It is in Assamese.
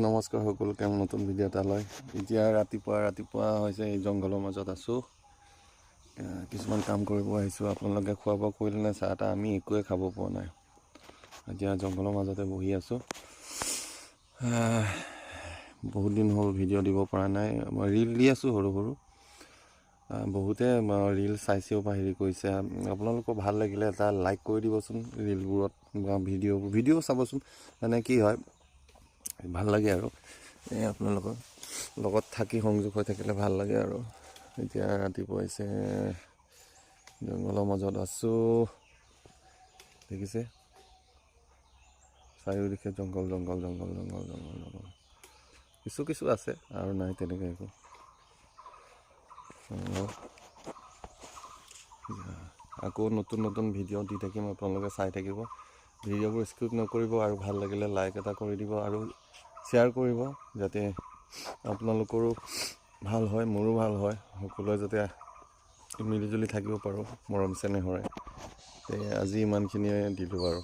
নমস্কাৰ সকলোকে নতুন ভিডিঅ' এটালৈ। এতিয়া ৰাতিপুৱা হৈছে এই জংঘলৰ মাজত আছোঁ, কিছুমান কাম কৰিব আহিছোঁ। আপোনালোকে খোৱা বোৱা কৰিলে নে? চাহ তাহ আমি একোৱে খাব পৰা নাই। এতিয়া জংঘলৰ মাজতে বহি আছোঁ। বহুত দিন হ'ল ভিডিঅ' দিব পৰা নাই। মই ৰীল দি আছোঁ সৰু সৰু। বহুতে ৰীল চাইছেও বা হেৰি কৰিছে। আপোনালোকৰ ভাল লাগিলে এটা লাইক কৰি দিবচোন। ৰীলবোৰত বা ভিডিঅ' চাবচোন। মানে কি হয়, ভাল লাগে আৰু এই আপোনালোকৰ লগত থাকি সংযোগ হৈ থাকিলে ভাল লাগে আৰু। এতিয়া ৰাতিপুৱা হৈছে, জংঘলৰ মাজত আছোঁ, দেখিছে চাৰিওদিশে জংঘল জংঘল জংঘল জংঘল জংঘল জংঘল। কিছু আছে আৰু নাই তেনেকৈ একো। আকৌ নতুন ভিডিঅ' দি থাকিম, আপোনালোকে চাই থাকিব। ভিডিঅ'বোৰ স্কিপ নকৰিব আৰু ভাল লাগিলে লাইক এটা কৰি দিব আৰু শ্বেয়াৰ কৰিব, যাতে আপোনালোকৰো ভাল হয়, মোৰো ভাল হয়, সকলোৱে যাতে মিলিজুলি থাকিব পাৰোঁ মৰম চেনেহৰে। আজি ইমানখিনিয়ে দিলোঁ আৰু।